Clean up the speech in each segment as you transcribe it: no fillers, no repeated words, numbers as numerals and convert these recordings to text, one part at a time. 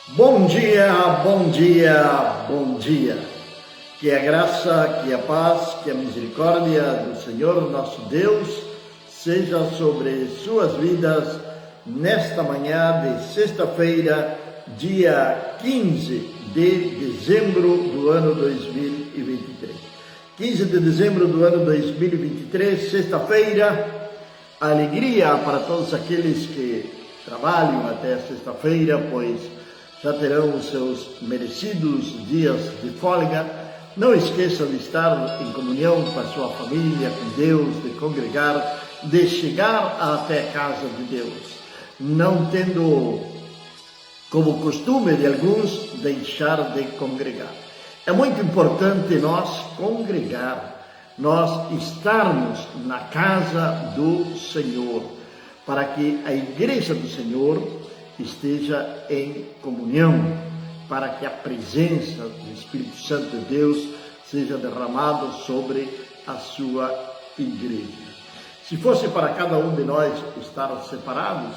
Bom dia, bom dia, bom dia. Que a graça, que a paz, que a misericórdia do Senhor nosso Deus seja sobre suas vidas nesta manhã de sexta-feira, dia 15 de dezembro do ano 2023. 15 de dezembro do ano 2023, sexta-feira, alegria para todos aqueles que trabalham até sexta-feira, pois já terão os seus merecidos dias de folga. Não esqueçam de estar em comunhão com a sua família, com Deus, de congregar, de chegar até a casa de Deus, não tendo como costume de alguns deixar de congregar. É muito importante nós congregar, nós estarmos na casa do Senhor, para que a igreja do Senhor esteja em comunhão, para que a presença do Espírito Santo de Deus seja derramada sobre a sua igreja. Se fosse para cada um de nós estar separados,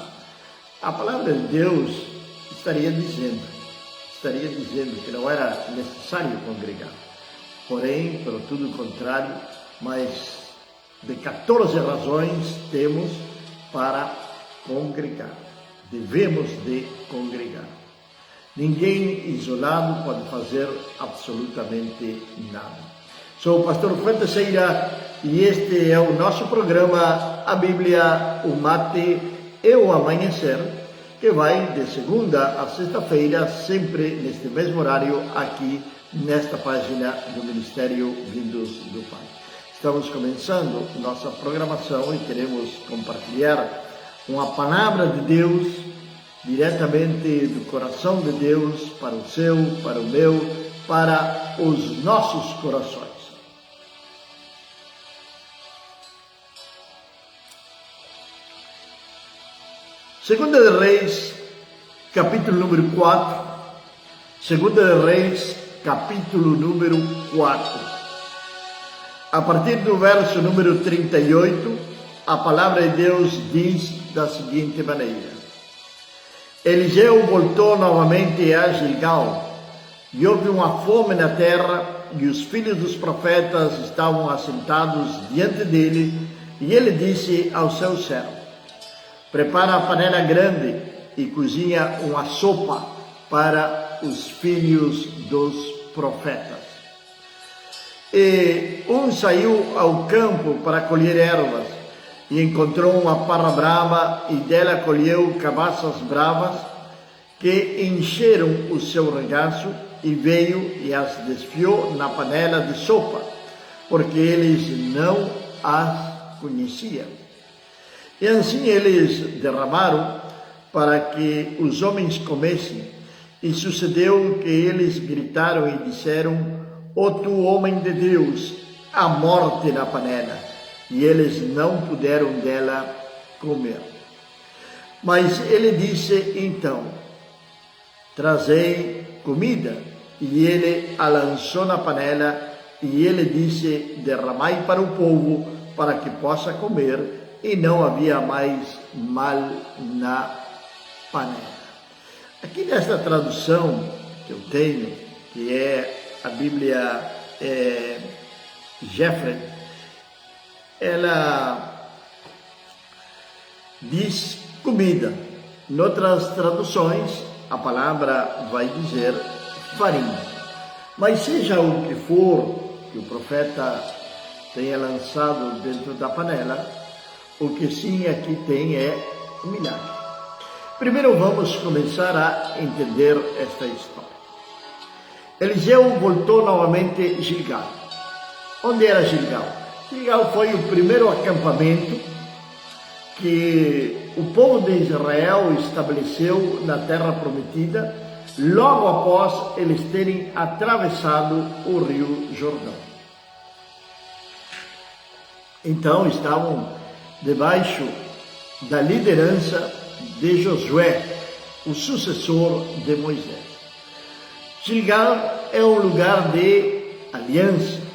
a palavra de Deus estaria dizendo que não era necessário congregar. Porém, pelo tudo contrário, mas de 14 razões temos para congregar. Devemos de congregar. Ninguém isolado pode fazer absolutamente nada. Sou o pastor Juan Teixeira e este é o nosso programa A Bíblia, o Mate e o Amanhecer, que vai de segunda a sexta-feira, sempre neste mesmo horário, aqui nesta página do Ministério Vindos do Pai. Estamos começando nossa programação e queremos compartilhar uma palavra de Deus diretamente do coração de Deus para o seu, para o meu, para os nossos corações. Segunda de Reis, capítulo número 4. Segunda de Reis, capítulo número 4. A partir do verso número 38, a palavra de Deus diz da seguinte maneira: Eliseu voltou novamente a Gilgal, e houve uma fome na terra, e os filhos dos profetas estavam assentados diante dele, e ele disse ao seu servo: Prepara a panela grande e cozinha uma sopa para os filhos dos profetas. E um saiu ao campo para colher ervas, e encontrou uma parra brava, e dela colheu cabaças bravas, que encheram o seu regaço, e veio e as desfiou na panela de sopa, porque eles não as conheciam. E assim eles derramaram para que os homens comessem, e sucedeu que eles gritaram e disseram: Ó tu homem de Deus, a morte na panela! E eles não puderam dela comer. Mas ele disse então: Trazei comida. E ele a lançou na panela, e ele disse: Derramai para o povo, para que possa comer. E não havia mais mal na panela. Aqui nesta tradução que eu tenho, que é a Bíblia Jeffrey, ela diz comida. Em outras traduções, a palavra vai dizer farinha. Mas seja o que for que o profeta tenha lançado dentro da panela, o que sim aqui tem é um milagre. Primeiro vamos começar a entender esta história. Eliseu voltou novamente a Gilgal. Onde era Gilgal? Gilgal foi o primeiro acampamento que o povo de Israel estabeleceu na terra prometida, logo após eles terem atravessado o rio Jordão. Então estavam debaixo da liderança de Josué, o sucessor de Moisés. Gilgal é um lugar de aliança,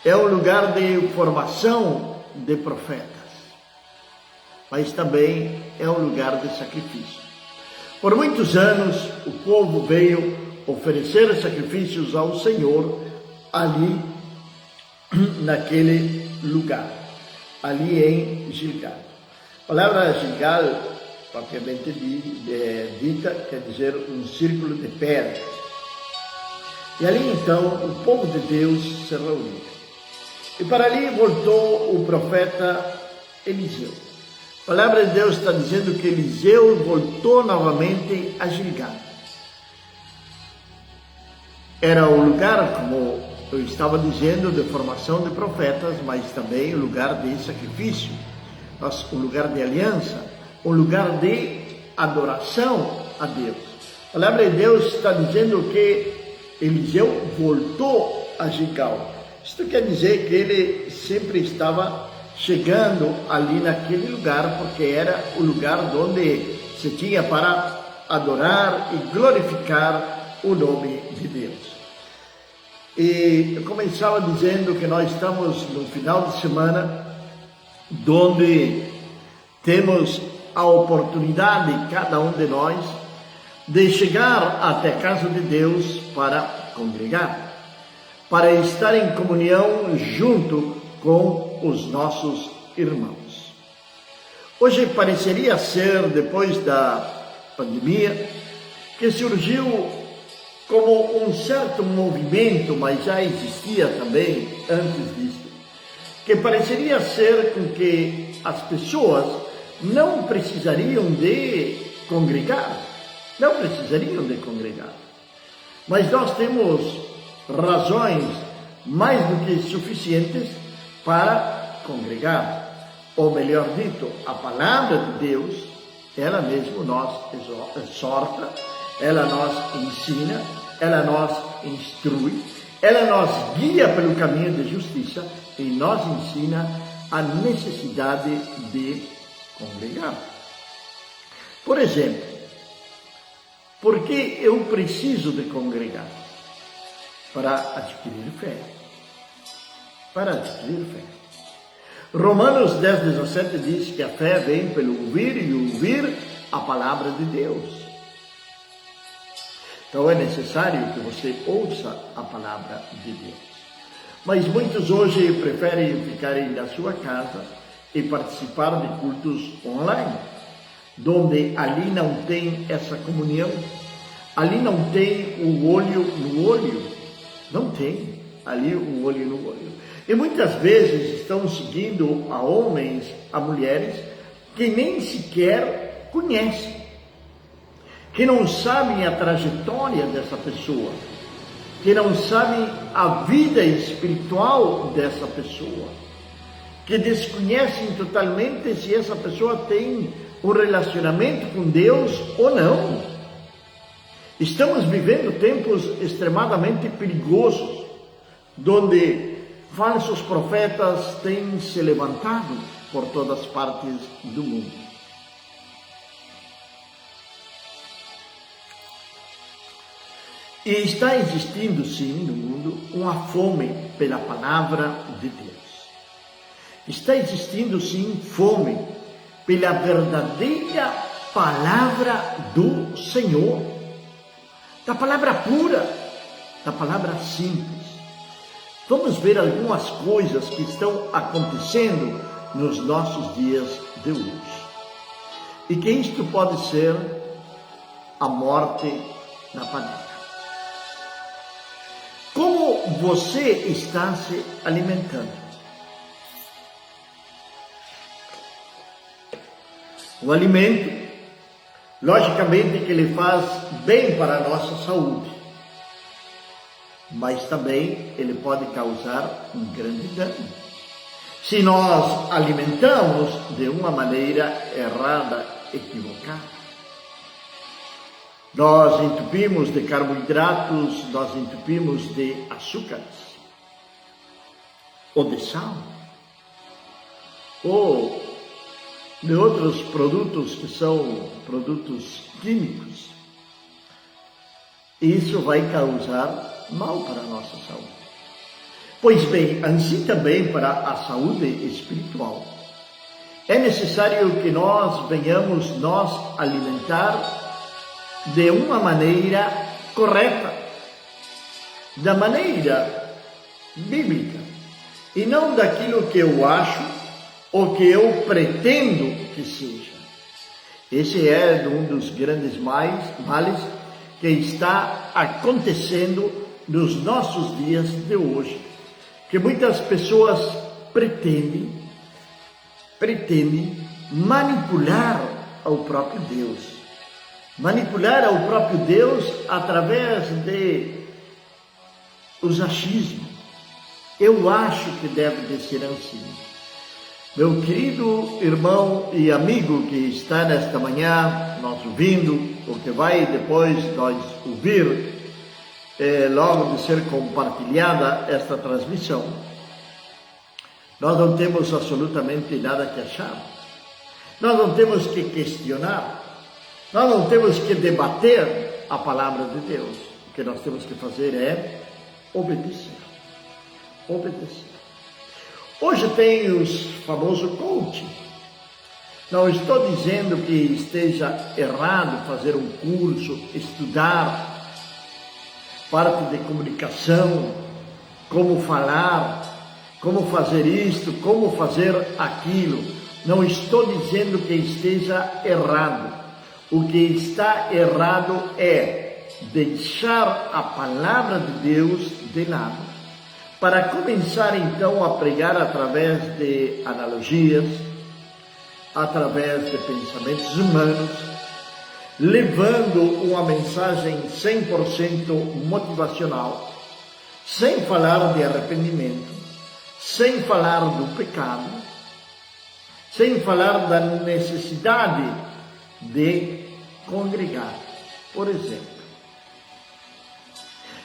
é um lugar de formação de profetas, mas também é um lugar de sacrifício. Por muitos anos, o povo veio oferecer sacrifícios ao Senhor ali, naquele lugar, ali em Gilgal. A palavra Gilgal, propriamente dita, quer dizer um círculo de pedra. E ali então o povo de Deus se reuniu. E para ali voltou o profeta Eliseu. A palavra de Deus está dizendo que Eliseu voltou novamente a Gilgal. Era o lugar, como eu estava dizendo, de formação de profetas, mas também o lugar de sacrifício, o lugar de aliança, o lugar de adoração a Deus. A palavra de Deus está dizendo que Eliseu voltou a Gilgal. Isto quer dizer que ele sempre estava chegando ali naquele lugar, porque era o lugar onde se tinha para adorar e glorificar o nome de Deus. E eu começava dizendo que nós estamos no final de semana, onde temos a oportunidade, cada um de nós, de chegar até a casa de Deus para congregar, para estar em comunhão junto com os nossos irmãos. Hoje pareceria ser, depois da pandemia, que surgiu como um certo movimento, mas já existia também antes disso, que pareceria ser com que as pessoas não precisariam de congregar, mas nós temos razões mais do que suficientes para congregar, ou melhor dito, a palavra de Deus, ela mesmo nos exorta, ela nos ensina, ela nos instrui, ela nos guia pelo caminho de justiça e nos ensina a necessidade de congregar. Por exemplo, por que eu preciso de congregar? Para adquirir fé. Romanos 10:17 diz que a fé vem pelo ouvir e ouvir a palavra de Deus. Então é necessário que você ouça a palavra de Deus. Mas muitos hoje preferem ficarem na sua casa e participar de cultos online, onde ali não tem essa comunhão, ali não tem o olho no olho, não tem ali o olho no olho. E muitas vezes estão seguindo a homens, a mulheres, que nem sequer conhecem, que não sabem a trajetória dessa pessoa, que não sabem a vida espiritual dessa pessoa, que desconhecem totalmente se essa pessoa tem um relacionamento com Deus ou não. Estamos vivendo tempos extremadamente perigosos, onde falsos profetas têm se levantado por todas partes do mundo. E está existindo, sim, no mundo, uma fome pela palavra de Deus. Está existindo, sim, fome pela verdadeira palavra do Senhor, da palavra pura, da palavra simples. Vamos ver algumas coisas que estão acontecendo nos nossos dias de hoje. E que isto pode ser a morte da palavra. Como você está se alimentando? O alimento, logicamente que ele faz bem para a nossa saúde, mas também ele pode causar um grande dano. Se nós alimentamos de uma maneira errada, equivocada. Nós entupimos de carboidratos, nós entupimos de açúcares, ou de sal, ou de outros produtos que são produtos químicos. Isso vai causar mal para a nossa saúde. Pois bem, assim também para a saúde espiritual. É necessário que nós venhamos alimentar de uma maneira correta, da maneira bíblica, e não daquilo que eu acho ou que eu pretendo que seja. Esse é um dos grandes males que está acontecendo nos nossos dias de hoje, que muitas pessoas pretendem manipular ao próprio Deus, manipular ao próprio Deus através de os achismos. Eu acho que deve de ser assim. Meu querido irmão e amigo que está nesta manhã nós ouvindo, ou que vai depois nós ouvir, logo de ser compartilhada esta transmissão, nós não temos absolutamente nada que achar, nós não temos que questionar, nós não temos que debater a palavra de Deus. O que nós temos que fazer é obedecer. Hoje tem os famosos coaching. Não estou dizendo que esteja errado fazer um curso, estudar parte de comunicação, como falar, como fazer isto, como fazer aquilo. Não estou dizendo que esteja errado. O que está errado é deixar a palavra de Deus de lado, para começar então a pregar através de analogias, através de pensamentos humanos, levando uma mensagem 100% motivacional, sem falar de arrependimento, sem falar do pecado, sem falar da necessidade de congregar, por exemplo.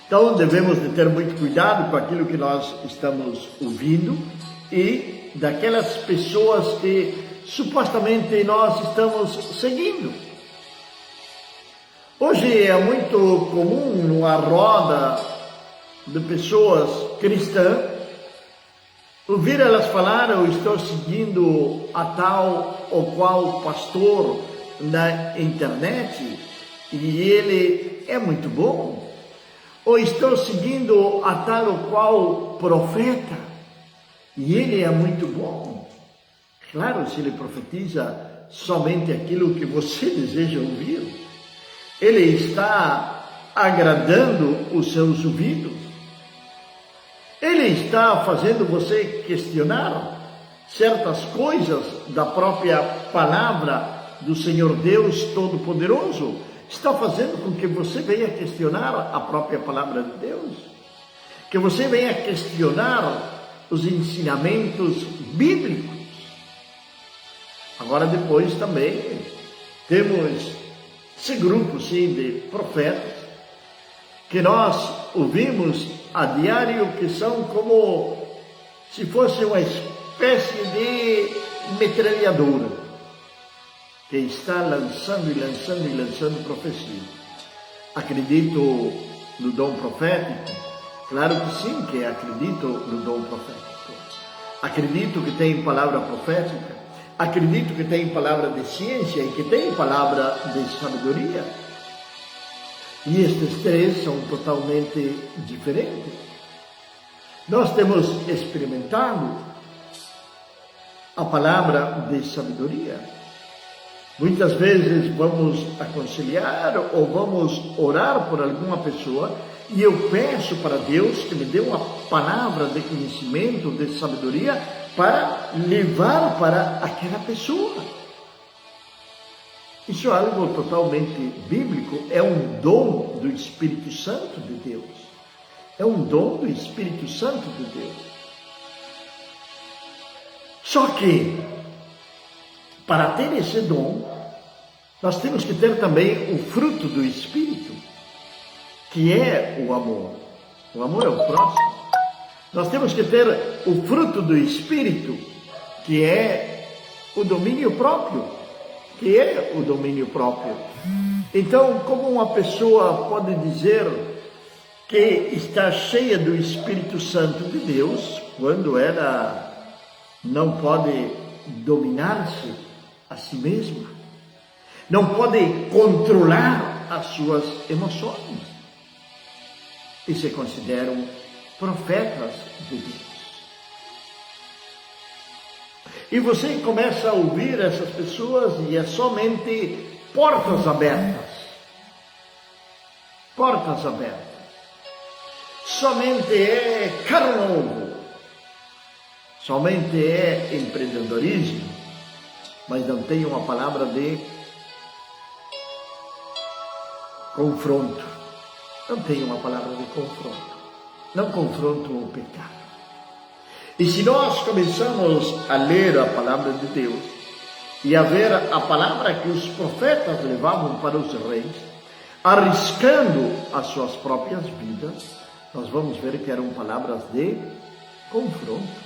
Então devemos de ter muito cuidado com aquilo que nós estamos ouvindo e daquelas pessoas que supostamente nós estamos seguindo. Hoje é muito comum numa roda de pessoas cristãs ouvir elas falar: eu estou seguindo a tal ou qual pastor na internet e ele é muito bom. Ou estou seguindo a tal ou qual profeta e ele é muito bom. Claro, se ele profetiza somente aquilo que você deseja ouvir, ele está agradando os seus ouvidos. Ele está fazendo você questionar certas coisas da própria palavra do Senhor Deus Todo-Poderoso. Está fazendo com que você venha questionar a própria palavra de Deus, que você venha questionar os ensinamentos bíblicos. Agora depois também temos esse grupo sim de profetas que nós ouvimos a diário, que são como se fosse uma espécie de metralhadora que está lançando profecia. Acredito no dom profético? Claro que sim, que acredito no dom profético. Acredito que tem palavra profética, acredito que tem palavra de ciência e que tem palavra de sabedoria. E estes três são totalmente diferentes. Nós temos experimentado a palavra de sabedoria. Muitas vezes vamos aconselhar ou vamos orar por alguma pessoa e eu peço para Deus que me dê uma palavra de conhecimento, de sabedoria para levar para aquela pessoa. Isso é algo totalmente bíblico, é um dom do Espírito Santo de Deus. É um dom do Espírito Santo de Deus. Só que, para ter esse dom, nós temos que ter também o fruto do Espírito, que é o amor. O amor é o próximo. Nós temos que ter o fruto do Espírito, que é o domínio próprio. Então, como uma pessoa pode dizer que está cheia do Espírito Santo de Deus, quando ela não pode dominar-se a si mesma, não pode controlar as suas emoções e se consideram profetas de Deus. E você começa a ouvir essas pessoas e é somente portas abertas. Portas abertas. Somente é carro novo. Somente é empreendedorismo. Mas não tem uma palavra de confronto. Não tem uma palavra de confronto. Não confronto o pecado. E se nós começamos a ler a palavra de Deus e a ver a palavra que os profetas levavam para os reis, arriscando as suas próprias vidas, nós vamos ver que eram palavras de confronto.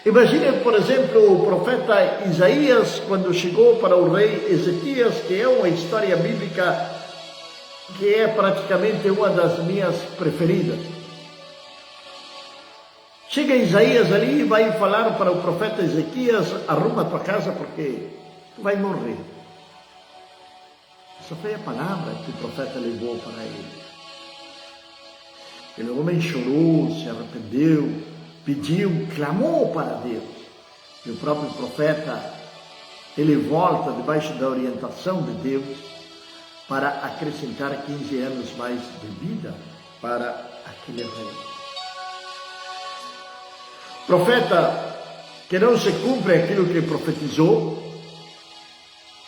Imagine, por exemplo, o profeta Isaías, quando chegou para o rei Ezequias, que é uma história bíblica que é praticamente uma das minhas preferidas. Chega Isaías ali e vai falar para o profeta Ezequias: arruma a tua casa porque tu vai morrer. Essa foi a palavra que o profeta levou para ele. Aquele homem chorou, se arrependeu, pediu, clamou para Deus. E o próprio profeta, ele volta debaixo da orientação de Deus para acrescentar 15 anos mais de vida para aquele rei. Profeta que não se cumpre aquilo que profetizou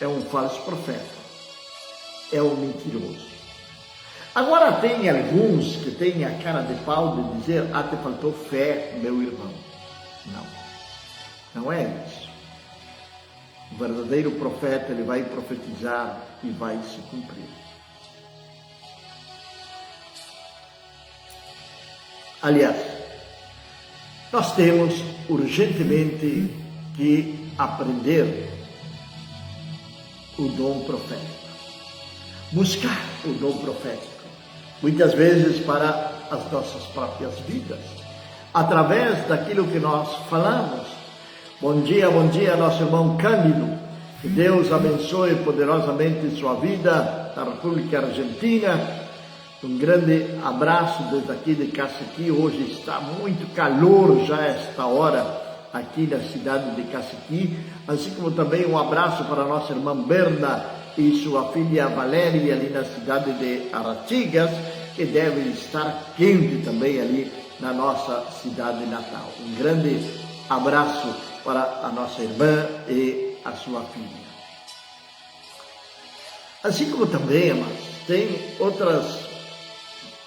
é um falso profeta, é um mentiroso. Agora tem alguns que têm a cara de pau de dizer: te faltou fé, meu irmão. Não é isso. O verdadeiro profeta, ele vai profetizar e vai se cumprir. Aliás, nós temos urgentemente que aprender o dom profético, buscar o dom profético, muitas vezes para as nossas próprias vidas, através daquilo que nós falamos. Bom dia, nosso irmão Cândido, que Deus abençoe poderosamente sua vida na República Argentina. Um grande abraço desde aqui de Cacequi. Hoje está muito calor já esta hora aqui na cidade de Cacequi, assim como também um abraço para a nossa irmã Berna e sua filha Valéria ali na cidade de Aratigas, que deve estar quente também ali na nossa cidade natal. Um grande abraço para a nossa irmã e a sua filha. Assim como também, amados, tem outras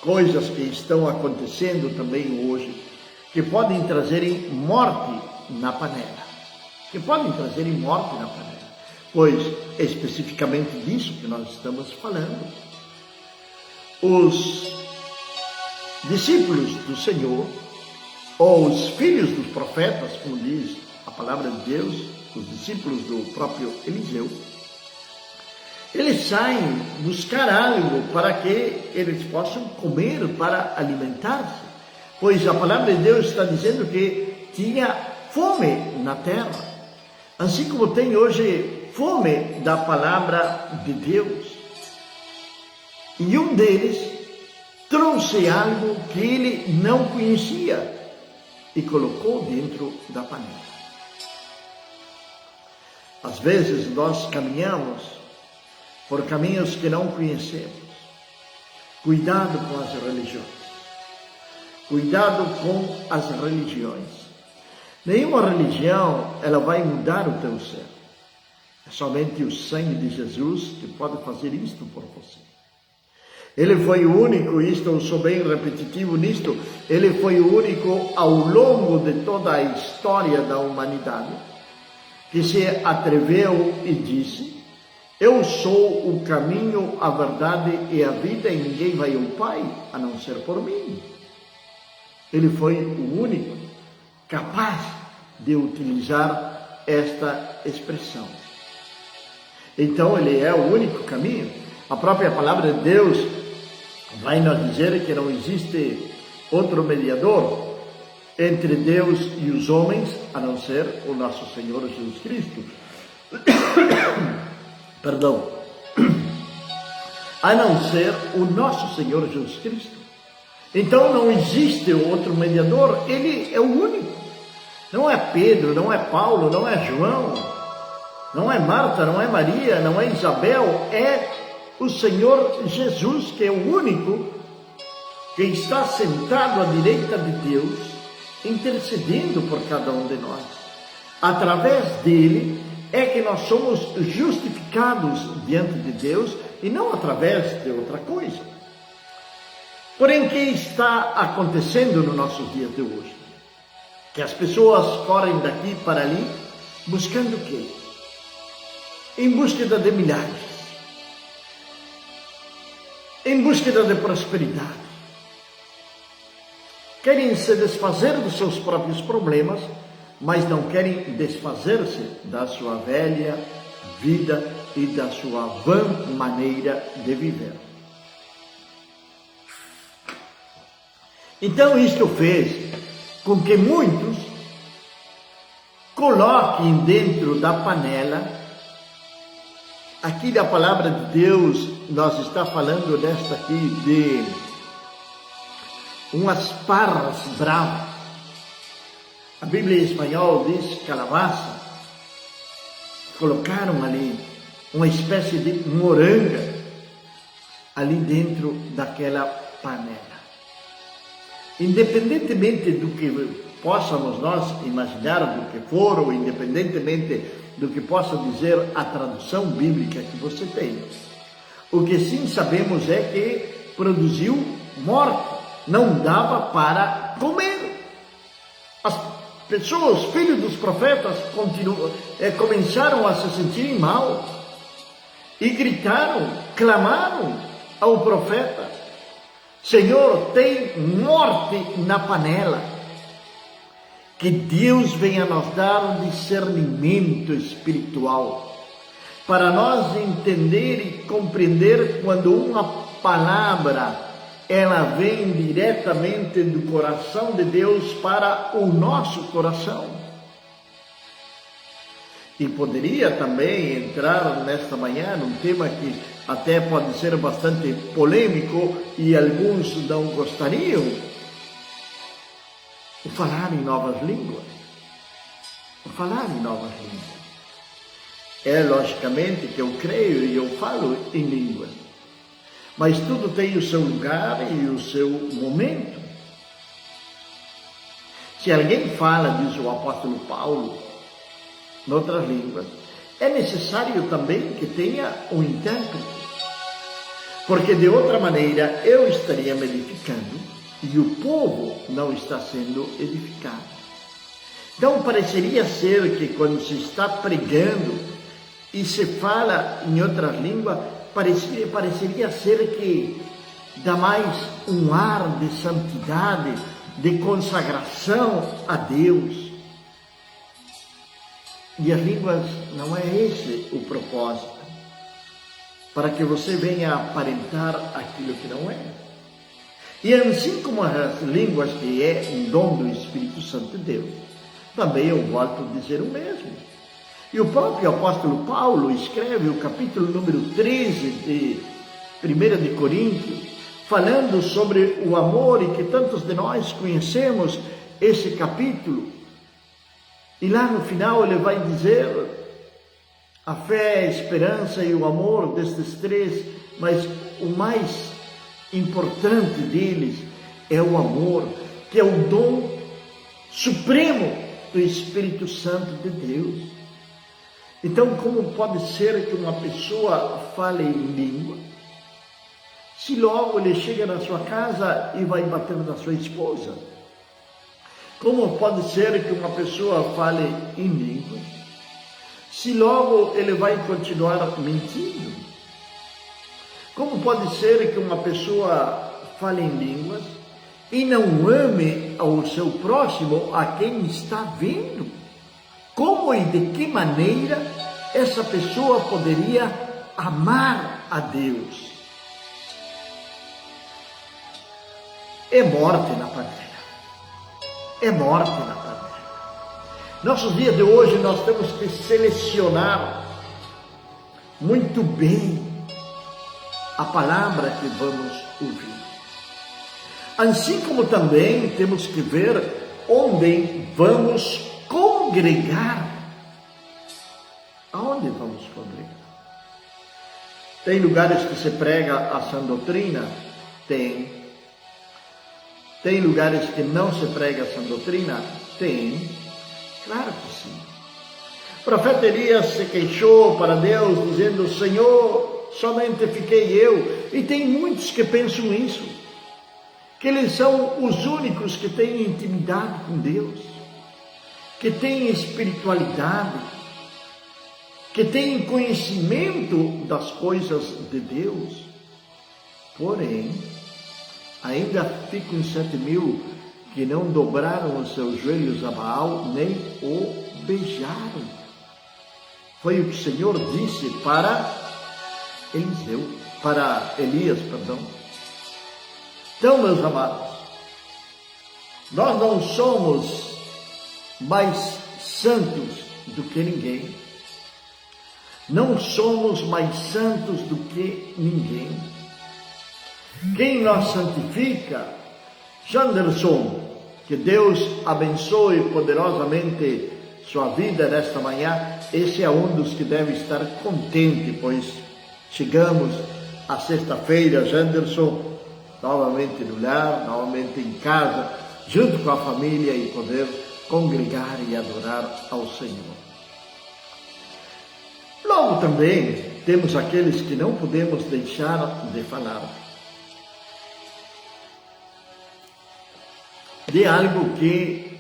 coisas que estão acontecendo também hoje, que podem trazer morte na panela. Pois é especificamente disso que nós estamos falando. Os discípulos do Senhor, ou os filhos dos profetas, como diz a palavra de Deus, os discípulos do próprio Eliseu, eles saem buscar algo para que eles possam comer, para alimentar-se. Pois a palavra de Deus está dizendo que tinha fome na terra. Assim como tem hoje fome da palavra de Deus. E um deles trouxe algo que ele não conhecia e colocou dentro da panela. Às vezes nós caminhamos por caminhos que não conhecemos. Cuidado com as religiões. Cuidado com as religiões. Nenhuma religião, ela vai mudar o teu ser. É somente o sangue de Jesus que pode fazer isto por você. Ele foi o único, isto eu sou bem repetitivo nisto, ele foi o único ao longo de toda a história da humanidade que se atreveu e disse: eu sou o caminho, a verdade e a vida, e ninguém vai ao Pai a não ser por mim. Ele foi o único capaz de utilizar esta expressão. Então, ele é o único caminho. A própria palavra de Deus vai nos dizer que não existe outro mediador entre Deus e os homens, a não ser o nosso Senhor Jesus Cristo. Perdão. a não ser o nosso Senhor Jesus Cristo. Então não existe outro mediador, ele é o único. Não é Pedro, não é Paulo, não é João, não é Marta, não é Maria, não é Isabel, é o Senhor Jesus, que é o único que está sentado à direita de Deus, intercedendo por cada um de nós. Através dele é que nós somos justificados diante de Deus e não através de outra coisa. Porém, o que está acontecendo no nosso dia de hoje? Que as pessoas correm daqui para ali buscando o quê? Em búsqueda de milagres, em búsqueda de prosperidade. Querem se desfazer dos seus próprios problemas, mas não querem desfazer-se da sua velha vida e da sua vã maneira de viver. Então isto fez com que muitos coloquem dentro da panela, aqui da palavra de Deus, nós está falando desta aqui de umas parras bravas. A Bíblia em espanhol diz calabaça. Colocaram ali uma espécie de moranga ali dentro daquela panela. Independentemente do que possamos nós imaginar do que for, ou independentemente do que possa dizer a tradução bíblica que você tem, o que sim sabemos é que produziu morte, não dava para comer. As pessoas, filhos dos profetas, começaram a se sentirem mal e gritaram, clamaram ao profeta: Senhor, tem morte na panela. Que Deus venha nos dar um discernimento espiritual, para nós entender e compreender quando uma palavra, ela vem diretamente do coração de Deus para o nosso coração. E poderia também entrar nesta manhã num tema que até pode ser bastante polêmico e alguns não gostariam, o falar em novas línguas. O falar em novas línguas. É logicamente que eu creio e eu falo em línguas, mas tudo tem o seu lugar e o seu momento. Se alguém fala, diz o apóstolo Paulo, em outras línguas, é necessário também que tenha um intérprete, porque de outra maneira eu estaria me edificando e o povo não está sendo edificado. Então pareceria ser que quando se está pregando e se fala em outras línguas, pareceria ser que dá mais um ar de santidade, de consagração a Deus. E as línguas não é esse o propósito, para que você venha aparentar aquilo que não é. E assim como as línguas, que é um dom do Espírito Santo de Deus, também eu volto a dizer o mesmo. E o próprio apóstolo Paulo escreve o capítulo número 13 de 1 de Coríntios, falando sobre o amor, e que tantos de nós conhecemos esse capítulo. E lá no final ele vai dizer a fé, a esperança e o amor destes três, mas o mais importante deles é o amor, que é o dom supremo do Espírito Santo de Deus. Então, como pode ser que uma pessoa fale em língua, se logo ele chega na sua casa e vai bater na sua esposa? Como pode ser que uma pessoa fale em língua, se logo ele vai continuar mentindo? Como pode ser que uma pessoa fale em línguas e não ame ao seu próximo, a quem está vendo? Como e de que maneira essa pessoa poderia amar a Deus? É morte na panela. É morte na panela. Nossos dias de hoje nós temos que selecionar muito bem a palavra que vamos ouvir. Assim como também temos que ver onde vamos congregar. Aonde vamos congregar? Tem lugares que se prega a sã doutrina? Tem. Tem lugares que não se prega a sã doutrina? Tem. Claro que sim. O profeta Elias se queixou para Deus, dizendo: Senhor, somente fiquei eu. E tem muitos que pensam isso, que eles são os únicos que têm intimidade com Deus, que têm espiritualidade, que têm conhecimento das coisas de Deus. Porém, ainda ficam 7.000 que não dobraram os seus joelhos a Baal, nem o beijaram. Foi o que o Senhor disse para Elias. Então, meus amados, nós não somos mais santos do que ninguém. Não somos mais santos do que ninguém. Quem nos santifica, Janderson, que Deus abençoe poderosamente sua vida nesta manhã. Esse é um dos que deve estar contente, pois chegamos à sexta-feira, Janderson, novamente no lar, novamente em casa, junto com a família, e poder congregar e adorar ao Senhor. Logo também temos aqueles que não podemos deixar de falar de algo que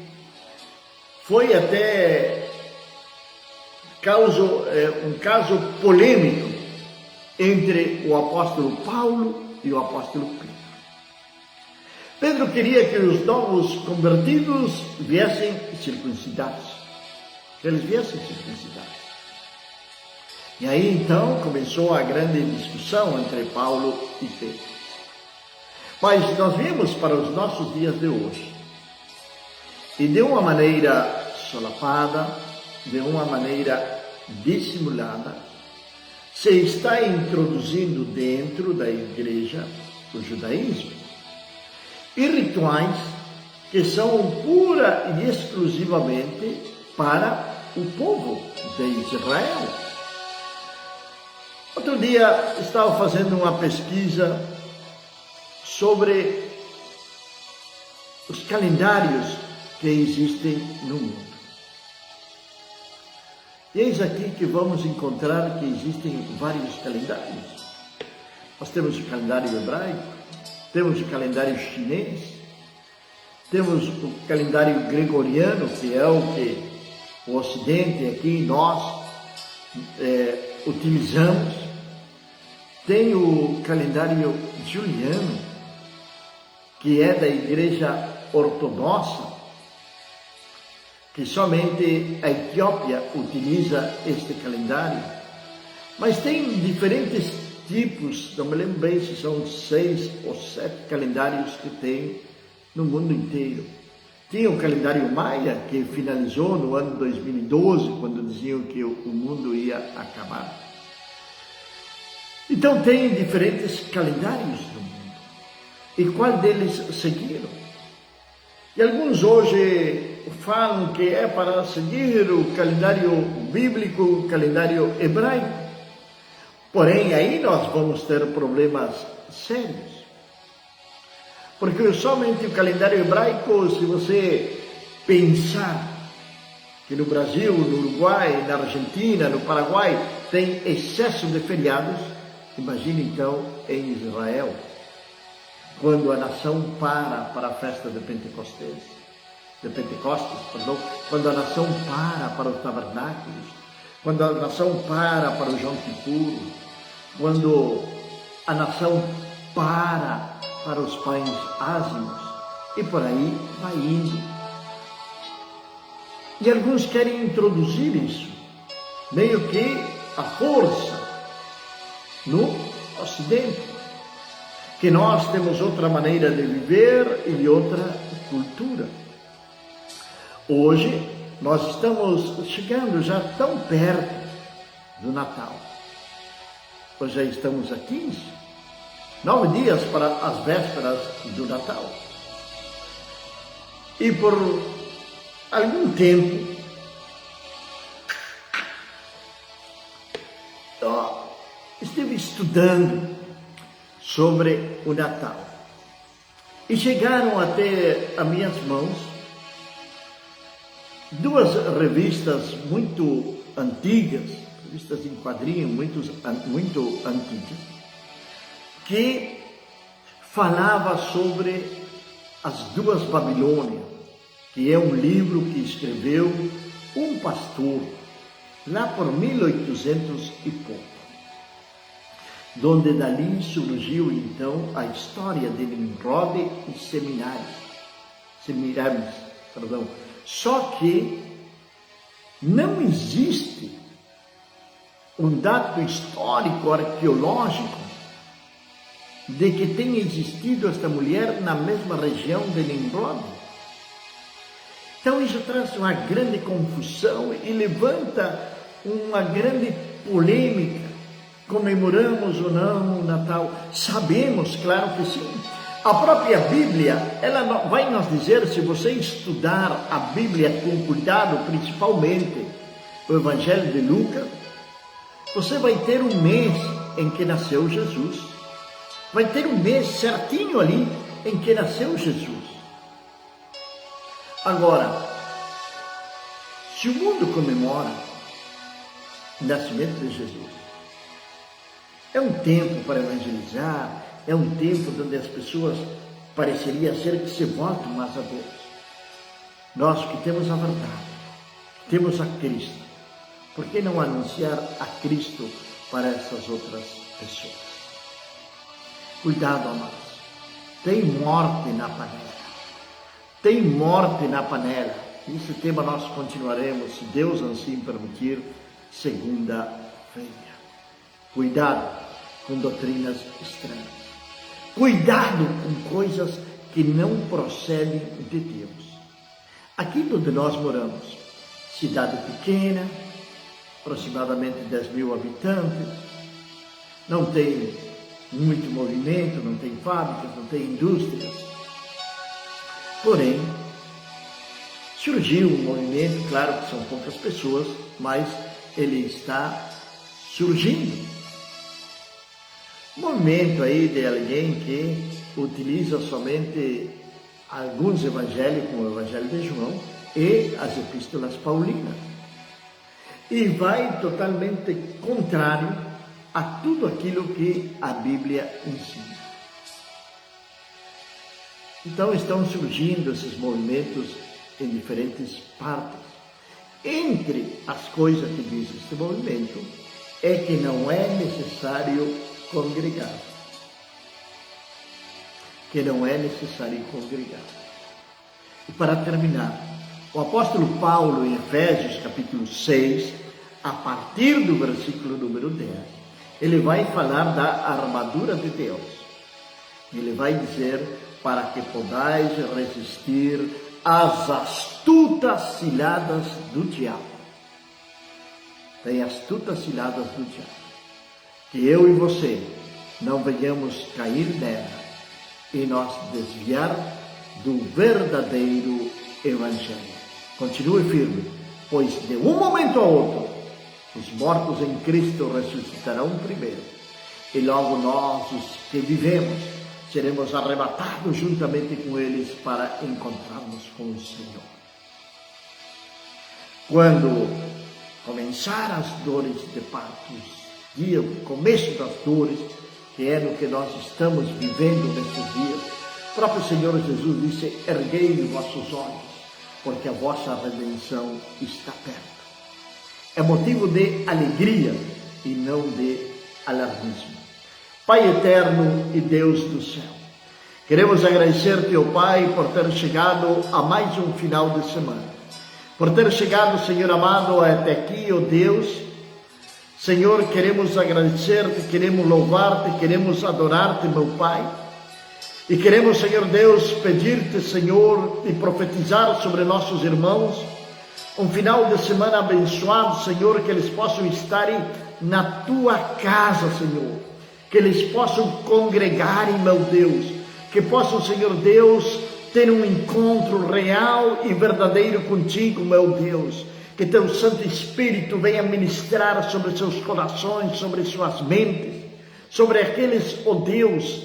foi até um caso polêmico entre o apóstolo Paulo e o apóstolo Pedro. Pedro queria que os novos convertidos viessem circuncidados, que eles viessem circuncidados. E aí então começou a grande discussão entre Paulo e Pedro. Mas nós vimos para os nossos dias de hoje, e de uma maneira solapada, de uma maneira dissimulada, se está introduzindo dentro da igreja o judaísmo e rituais que são pura e exclusivamente para o povo de Israel. Outro dia estava fazendo uma pesquisa sobre os calendários que existem no mundo. E eis aqui que vamos encontrar que existem vários calendários. Nós temos o calendário hebraico, temos o calendário chinês, temos o calendário gregoriano, que é o que o Ocidente aqui, nós utilizamos. Tem o calendário juliano, que é da Igreja Ortodoxa, que somente a Etiópia utiliza este calendário. Mas tem diferentes tipos, não me lembro bem se são 6 ou 7 calendários que tem no mundo inteiro. Tinha o calendário maia, que finalizou no ano 2012, quando diziam que o mundo ia acabar. Então tem diferentes calendários no mundo. E qual deles seguiram? E alguns hoje falam que é para seguir o calendário bíblico, o calendário hebraico. Porém, aí nós vamos ter problemas sérios. Porque somente o calendário hebraico, se você pensar que no Brasil, no Uruguai, na Argentina, no Paraguai, tem excesso de feriados, imagine então em Israel, quando a nação para a festa de Pentecostes, quando a nação para os tabernáculos, quando a nação para o Yom Kippur, quando a nação para os pães ázimos, e por aí vai indo. E alguns querem introduzir isso, meio que a força, no Ocidente, que nós temos outra maneira de viver e outra cultura. Hoje, nós estamos chegando já tão perto do Natal. Hoje já estamos a 15, 9 dias para as vésperas do Natal. E por algum tempo, estive estudando sobre o Natal. E chegaram até as minhas mãos 2 revistas muito antigas, revistas em quadrinho muito antigas, que falava sobre as 2 Babilônias, que é um livro que escreveu um pastor lá por 1800 e pouco, donde dali surgiu então a história de Nimrod e Semiramis. Só que não existe um dado histórico arqueológico de que tenha existido esta mulher na mesma região de Nimrod. Então isso traz uma grande confusão e levanta uma grande polêmica. Comemoramos ou não o Natal? Sabemos, claro que sim. A própria Bíblia, ela vai nos dizer, se você estudar a Bíblia com cuidado, principalmente o Evangelho de Lucas, você vai ter um mês em que nasceu Jesus. Vai ter um mês certinho ali em que nasceu Jesus. Agora, se o mundo comemora o nascimento de Jesus, é um tempo para evangelizar, é um tempo onde as pessoas pareceria ser que se voltam mais a Deus. Nós que temos a verdade, que temos a Cristo, por que não anunciar a Cristo para essas outras pessoas? Cuidado, amados, tem morte na panela. Tem morte na panela. Esse tema nós continuaremos, se Deus assim permitir, segunda-feira. Cuidado com doutrinas estranhas. Cuidado com coisas que não procedem de Deus. Aqui onde nós moramos, cidade pequena, aproximadamente 10.000 habitantes, não tem muito movimento, não tem fábricas, não tem indústrias. Porém, surgiu um movimento, claro que são poucas pessoas, mas ele está surgindo. Um movimento aí de alguém que utiliza somente alguns evangelhos, como o Evangelho de João e as epístolas paulinas. E vai totalmente contrário a tudo aquilo que a Bíblia ensina. Então estão surgindo esses movimentos em diferentes partes. Entre as coisas que diz este movimento é que não é necessário congregar. Que não é necessário congregar. E para terminar, o apóstolo Paulo em Efésios capítulo 6, a partir do versículo número 10, ele vai falar da armadura de Deus. Ele vai dizer: para que podais resistir às astutas ciladas do diabo. Tem astutas ciladas do diabo. Que eu e você não venhamos cair nela e nós desviar do verdadeiro Evangelho. Continue firme, pois de um momento a outro, os mortos em Cristo ressuscitarão primeiro, e logo nós, os que vivemos, seremos arrebatados juntamente com eles para encontrarmos com o Senhor. Quando começar as dores de parto, o começo das dores, que é no que nós estamos vivendo nesses dias, o próprio Senhor Jesus disse: erguei os vossos olhos, porque a vossa redenção está perto. É motivo de alegria e não de alarmismo. Pai eterno e Deus do céu, queremos agradecer-te, ó Pai, por ter chegado a mais um final de semana, por ter chegado, Senhor amado, até aqui, ó Deus. Senhor, queremos agradecer-te, queremos louvar-te, queremos adorar-te, meu Pai, e queremos, Senhor Deus, pedir-te, Senhor, e profetizar sobre nossos irmãos um final de semana abençoado, Senhor, que eles possam estar na tua casa, Senhor, que eles possam congregar, meu Deus, que possam, Senhor Deus, ter um encontro real e verdadeiro contigo, meu Deus. Que teu Santo Espírito venha ministrar sobre seus corações, sobre suas mentes, sobre aqueles, ó Deus,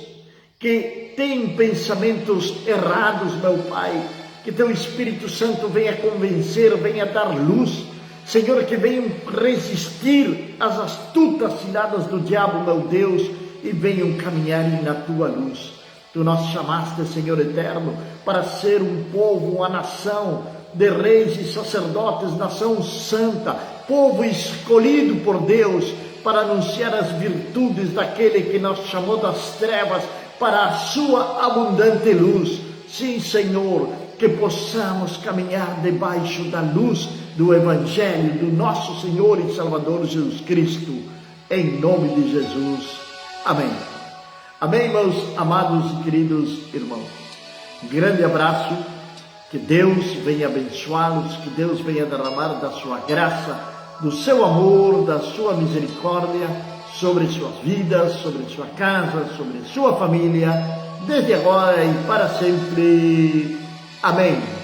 que têm pensamentos errados, meu Pai. Que teu Espírito Santo venha convencer, venha dar luz. Senhor, que venham resistir às astutas ciladas do diabo, meu Deus, e venham caminhar na tua luz. Tu nos chamaste, Senhor eterno, para ser um povo, uma nação de reis e sacerdotes, nação santa, povo escolhido por Deus, para anunciar as virtudes daquele que nos chamou das trevas para a sua abundante luz. Sim, Senhor, que possamos caminhar debaixo da luz do Evangelho do nosso Senhor e Salvador Jesus Cristo, em nome de Jesus. Amém. Amém, meus amados e queridos irmãos. Um grande abraço, que Deus venha abençoá-los, que Deus venha derramar da sua graça, do seu amor, da sua misericórdia, sobre suas vidas, sobre sua casa, sobre sua família, desde agora e para sempre. Amém.